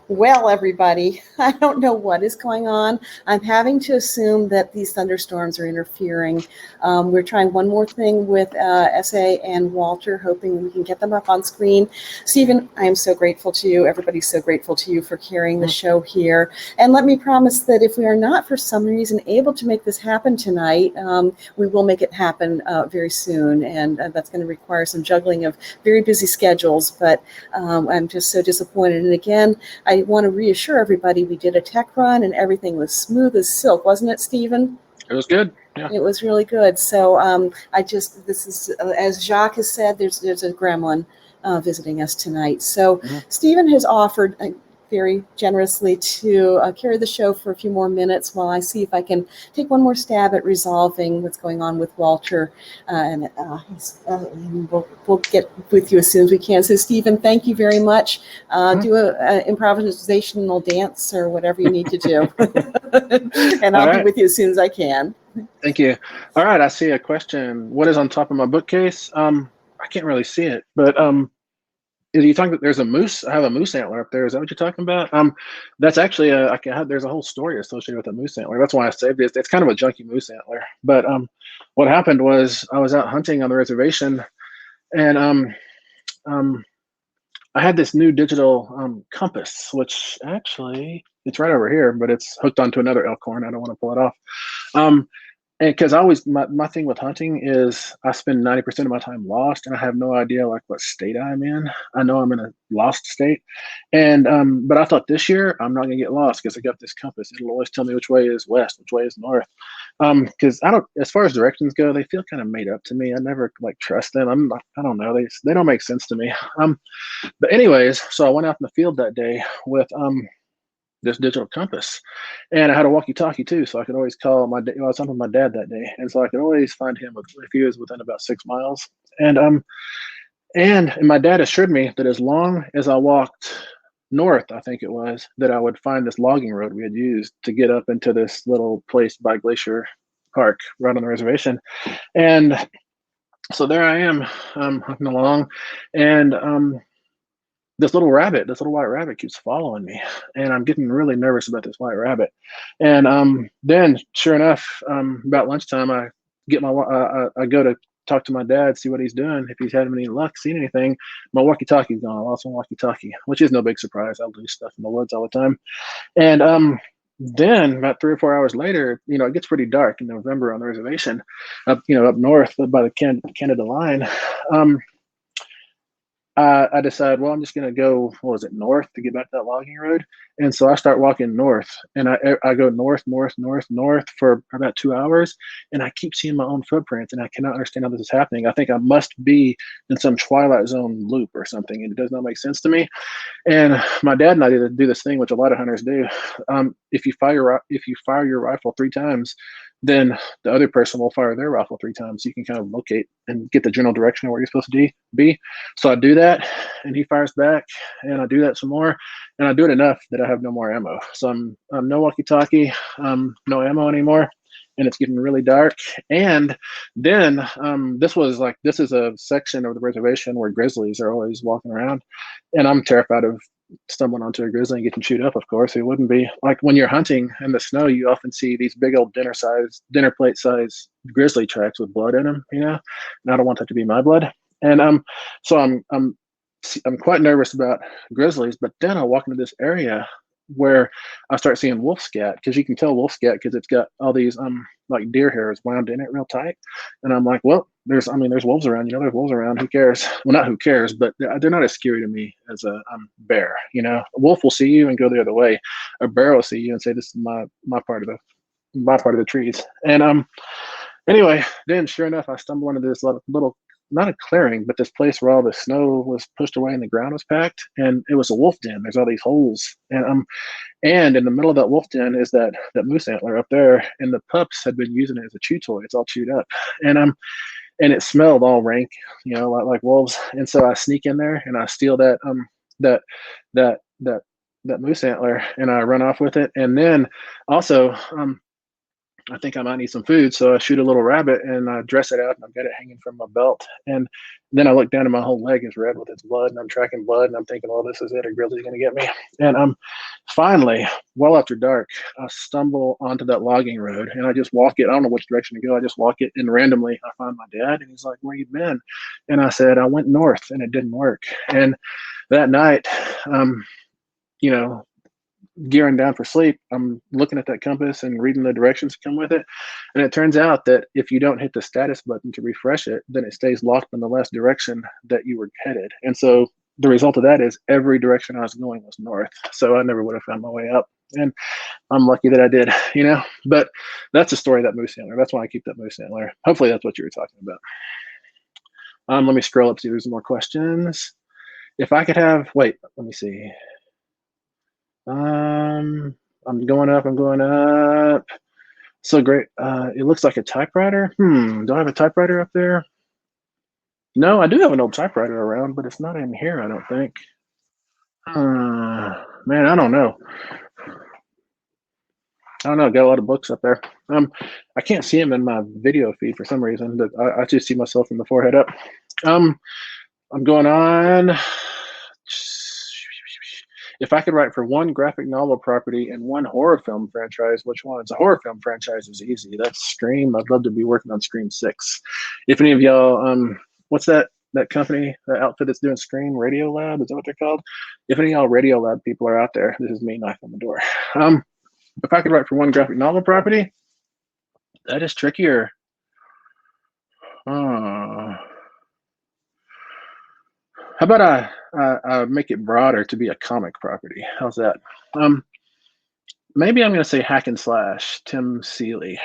Well, everybody, I don't know what is going on. I'm having to assume that these thunderstorms are interfering. We're trying one more thing with SA and Walter, hoping we can get them up on screen. Stephen, I am so grateful to you. Everybody's so grateful to you for carrying the show here. And let me promise that if we are not, for some reason, able to make this happen tonight, we will make it happen very soon. And that's going to require some juggling of very busy schedules. But I'm just so disappointed. And again, I want to reassure everybody we did a tech run and everything was smooth as silk, wasn't it, Stephen? It was good. Yeah. It was really good. So this is, as Jacques has said, there's a gremlin visiting us tonight. So Stephen has offered very generously to carry the show for a few more minutes while I see if I can take one more stab at resolving what's going on with Walter. And we'll get with you as soon as we can. So, Stephen, thank you very much. Do an improvisational dance or whatever you need to do. And I'll be with you as soon as I can. Thank you. All right, I see a question. What is on top of my bookcase? I can't really see it, but are you talking about there's a moose? I have a moose antler up there. Is that what you're talking about? That's actually there's a whole story associated with a moose antler. That's why I saved it. It's kind of a junky moose antler. But what happened was I was out hunting on the reservation, and I had this new digital compass, which actually it's right over here, but it's hooked onto another elk horn. I don't want to pull it off. And because I always, my thing with hunting is I spend 90% of my time lost, and I have no idea like what state I'm in. I know I'm in a lost state, and but I thought this year I'm not gonna get lost because I got this compass. It'll always tell me which way is west, which way is north. Because I don't, as far as directions go, they feel kind of made up to me. I never like trust them. I don't know. They don't make sense to me. But anyways, so I went out in the field that day with this digital compass, and I had a walkie-talkie too, so I could always call my. I was hunting with my dad that day, and so I could always find him if he was within about 6 miles. And my dad assured me that as long as I walked north, I think it was, that I would find this logging road we had used to get up into this little place by Glacier Park, right on the reservation. And so there I am, hunting along, and this little white rabbit keeps following me, and I'm getting really nervous about this white rabbit. And then sure enough, about lunchtime, I go to talk to my dad, see what he's doing, if he's had any luck, seen anything. My walkie-talkie's gone. I lost my walkie-talkie, which is no big surprise. I lose stuff in the woods all the time. And then about 3 or 4 hours later, it gets pretty dark in November on the reservation, up north by the Canada line. I decided, well, I'm just going to go, north to get back to that logging road. And so I start walking north, and I go north for about 2 hours, and I keep seeing my own footprints, and I cannot understand how this is happening. I think I must be in some Twilight Zone loop or something, and it does not make sense to me. And my dad and I do this thing, which a lot of hunters do. If you fire your rifle 3 times, then the other person will fire their rifle 3 times. So you can kind of locate and get the general direction of where you're supposed to be. So I do that, and he fires back, and I do that some more, and I do it enough that I have no more ammo. So I'm no walkie-talkie, no ammo anymore, and it's getting really dark. And then this is a section of the reservation where grizzlies are always walking around, and I'm terrified of stumbling onto a grizzly and getting chewed up. Of course, it wouldn't be like when you're hunting in the snow, you often see these big old dinner plate size grizzly tracks with blood in them, and I don't want that to be my blood. And so I'm quite nervous about grizzlies. But then I walk into this area where I start seeing wolf scat, because you can tell wolf scat because it's got all these like deer hairs wound in it real tight. And I'm like, well, there's wolves around. There's wolves around. Who cares? Well, not who cares, but they're not as scary to me as a bear. A wolf will see you and go the other way. A bear will see you and say, "This is my part of the trees." And anyway, then sure enough, I stumble into this little not a clearing, but this place where all the snow was pushed away and the ground was packed, and it was a wolf den. There's all these holes, and in the middle of that wolf den is that moose antler up there, and the pups had been using it as a chew toy. It's all chewed up, and it smelled all rank, like wolves. And so I sneak in there and I steal that moose antler, and I run off with it. And then also I think I might need some food. So I shoot a little rabbit and I dress it out and I've got it hanging from my belt. And then I look down and my whole leg is red with its blood and I'm tracking blood and I'm thinking, oh, this is it. A grizzly's going to get me. And I'm finally, well after dark, I stumble onto that logging road and I just walk it. I don't know which direction to go. I just walk it and randomly I find my dad and he's like, where you been? And I said, I went north and it didn't work. And that night, you know, gearing down for sleep, I'm looking at that compass and reading the directions that come with it. And it turns out that if you don't hit the status button to refresh it, then it stays locked in the last direction that you were headed. And so the result of that is every direction I was going was north. So I never would have found my way up. And I'm lucky that I did, you know, but that's a story, that moose antler. That's why I keep that moose antler. Hopefully that's what you were talking about. Let me scroll up, see if there's more questions. If I could have, wait, let me see. I'm going up. So great. It looks like a typewriter. Do I have a typewriter up there? No, I do have an old typewriter around, but it's not in here, I don't think. Man, I don't know. Got a lot of books up there. I can't see them in my video feed for some reason, but I just see myself from the forehead up. I'm going on. If I could write for one graphic novel property and one horror film franchise, which ones? A horror film franchise is easy. That's Scream. I'd love to be working on Scream 6. If any of y'all, what's that company, that outfit that's doing Scream, Radio Lab? Is that what they're called? If any of y'all Radio Lab people are out there, this is me knocking on the door. If I could write for one graphic novel property, that is trickier. How about I make it broader to be a comic property? How's that? Maybe I'm going to say Hack and Slash, Tim Seeley,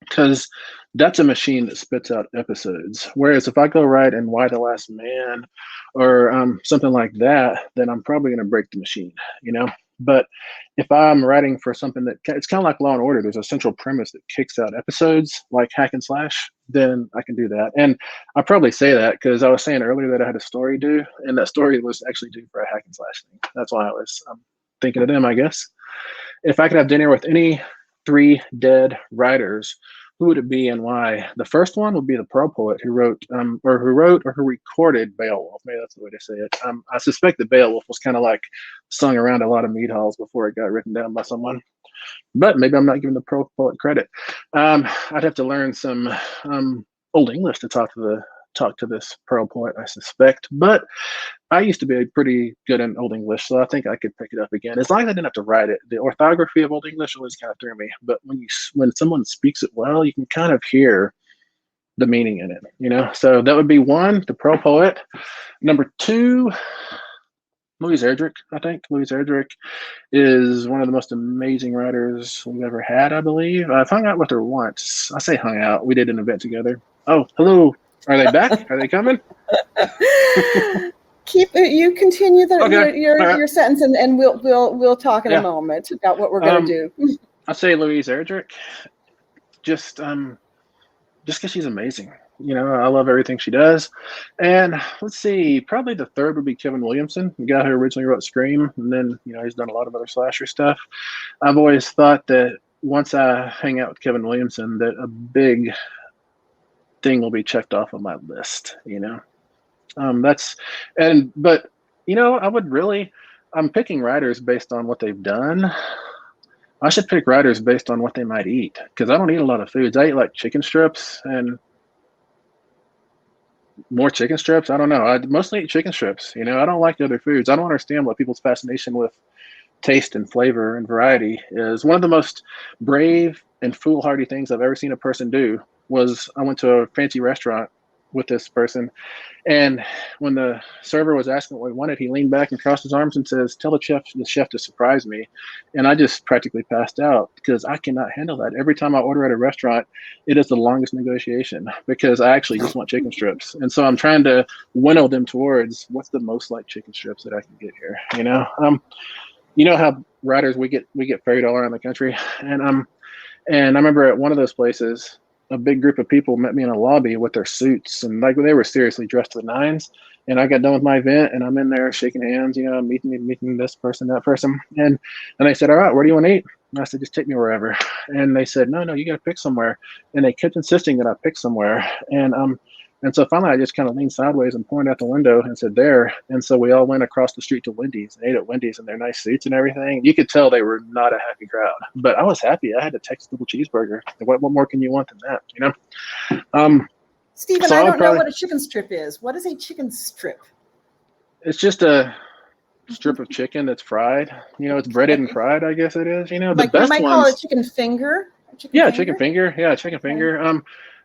because that's a machine that spits out episodes. Whereas if I go write in Why the Last Man or something like that, then I'm probably going to break the machine, you know? But if I'm writing for something that, it's kind of like Law and Order, there's a central premise that kicks out episodes like Hack and Slash, then I can do that. And I probably say that because I was saying earlier that I had a story due, and that story was actually due for a Hack and Slash thing. That's why I was thinking of them, I guess. If I could have dinner with any 3 dead writers, who would it be and why? The first one would be the Pearl poet who wrote or who recorded Beowulf. Maybe that's the way to say it. I suspect that Beowulf was kind of like sung around a lot of mead halls before it got written down by someone. But maybe I'm not giving the Pearl poet credit. I'd have to learn some Old English to talk to this Pearl poet, I suspect. But I used to be pretty good in Old English, so I think I could pick it up again. As long as I didn't have to write it. The orthography of Old English always kind of threw me. But when someone speaks it well, you can kind of hear the meaning in it, you know? So that would be 1, the Pearl poet. Number 2, Louise Erdrich, I think. Louise Erdrich is one of the most amazing writers we've ever had, I believe. I've hung out with her once. I say hung out. We did an event together. Oh, hello. Are they back? Are they coming? You continue Okay. your sentence, and we'll talk in a moment about what we're going to do. I say Louise Erdrich, just because she's amazing. You know, I love everything she does. And let's see, probably the third would be Kevin Williamson, the guy who originally wrote Scream, and then he's done a lot of other slasher stuff. I've always thought that once I hang out with Kevin Williamson, that a big thing will be checked off on my list. You know. But I'm picking writers based on what they've done. I should pick writers based on what they might eat, because I don't eat a lot of foods. I eat like chicken strips and more chicken strips. I don't know. I mostly eat chicken strips. You know, I don't like other foods. I don't understand what people's fascination with taste and flavor and variety is. One of the most brave and foolhardy things I've ever seen a person do was I went to a fancy restaurant with this person, and when the server was asking what he wanted, he leaned back and crossed his arms and says, "Tell the chef to surprise me." And I just practically passed out because I cannot handle that. Every time I order at a restaurant, it is the longest negotiation because I actually just want chicken strips, and so I'm trying to winnow them towards what's the most like chicken strips that I can get here. You know how writers we get ferried all around the country, and I remember at one of those places, a big group of people met me in a lobby with their suits, and like they were seriously dressed to the nines. And I got done with my event, and I'm in there shaking hands, meeting this person, that person, and they said, "All right, where do you want to eat?" And I said, just take me wherever. And they said, no, you got to pick somewhere. And they kept insisting that I pick somewhere. And so finally I just kind of leaned sideways and pointed out the window and said, there. And so we all went across the street to Wendy's and ate at Wendy's in their nice suits and everything. You could tell they were not a happy crowd, but I was happy. I had a Texas double cheeseburger. What more can you want than that, you know? Stephen, so I don't know what a chicken strip is. What is a chicken strip? It's just a strip of chicken that's fried. You know, it's breaded and fried, I guess it is. You know, the like best you might ones. call it chicken finger. Chicken finger. Yeah, chicken finger.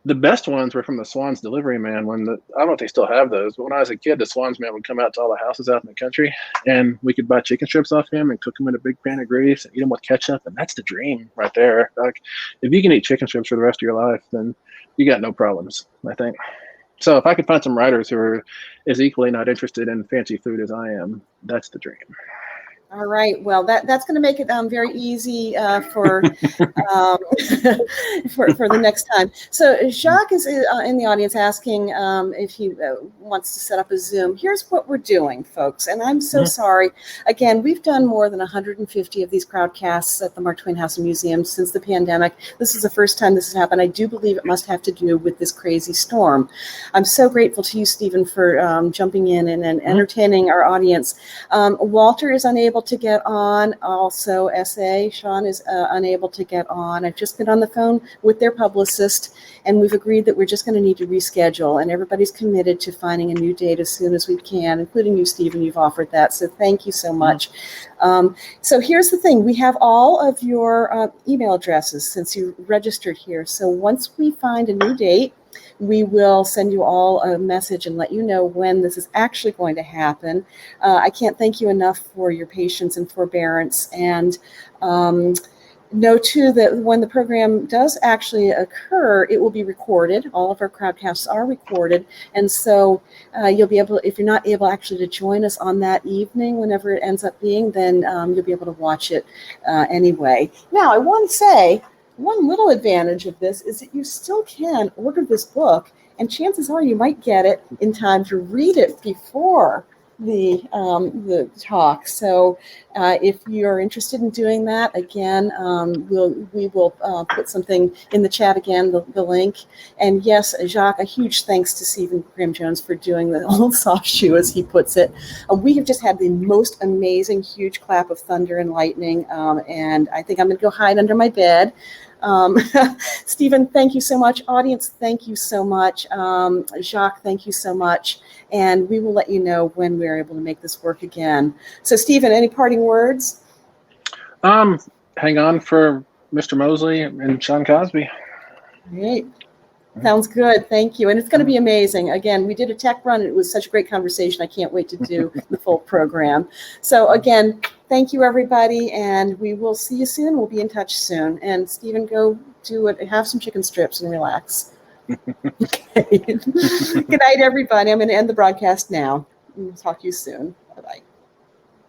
The best ones were from the Swan's delivery man. I don't know if they still have those, but when I was a kid, the Swan's man would come out to all the houses out in the country, and we could buy chicken strips off him and cook them in a big pan of grease and eat them with ketchup, and that's the dream right there. Like, if you can eat chicken strips for the rest of your life, then you got no problems, I think. So if I could find some writers who are as equally not interested in fancy food as I am, that's the dream. All right. Well, that's going to make it very easy for for the next time. So Jacques is in the audience asking if he wants to set up a Zoom. Here's what we're doing, folks, and I'm so sorry. Again, we've done more than 150 of these crowdcasts at the Mark Twain House and Museum since the pandemic. This is the first time this has happened. I do believe it must have to do with this crazy storm. I'm so grateful to you, Stephen, for jumping in and entertaining our audience. Walter is unable to get on. Also, SA, Sean is unable to get on. I've just been on the phone with their publicist, and we've agreed that we're just going to need to reschedule, and everybody's committed to finding a new date as soon as we can, including you, Stephen. You've offered that, so thank you so much. So here's the thing. We have all of your email addresses since you registered here. So once we find a new date, we will send you all a message and let you know when this is actually going to happen. I can't thank you enough for your patience and forbearance. And know, too, that when the program does actually occur, it will be recorded. All of our crowdcasts are recorded. And so you'll be able, if you're not able actually to join us on that evening, whenever it ends up being, then you'll be able to watch it anyway. Now, I want to say, one little advantage of this is that you still can order this book, and chances are you might get it in time to read it before the talk. So if you're interested in doing that, again, we will put something in the chat again, the link. And yes, Jacques, a huge thanks to Stephen Graham-Jones for doing the old soft shoe, as he puts it. We have just had the most amazing, huge clap of thunder and lightning, and I think I'm going to go hide under my bed. Stephen, thank you so much. Audience, thank you so much. Jacques, thank you so much. And we will let you know when we're able to make this work again. So, Stephen, any parting words? Hang on for Mr. Mosley and Sean Cosby. Great. Sounds good. Thank you. And it's going to be amazing. Again, we did a tech run, and it was such a great conversation. I can't wait to do the full program. So again, thank you, everybody, and we will see you soon. We'll be in touch soon. And Stephen, go do it. Have some chicken strips and relax. Okay. Good night, everybody. I'm going to end the broadcast now. We'll talk to you soon.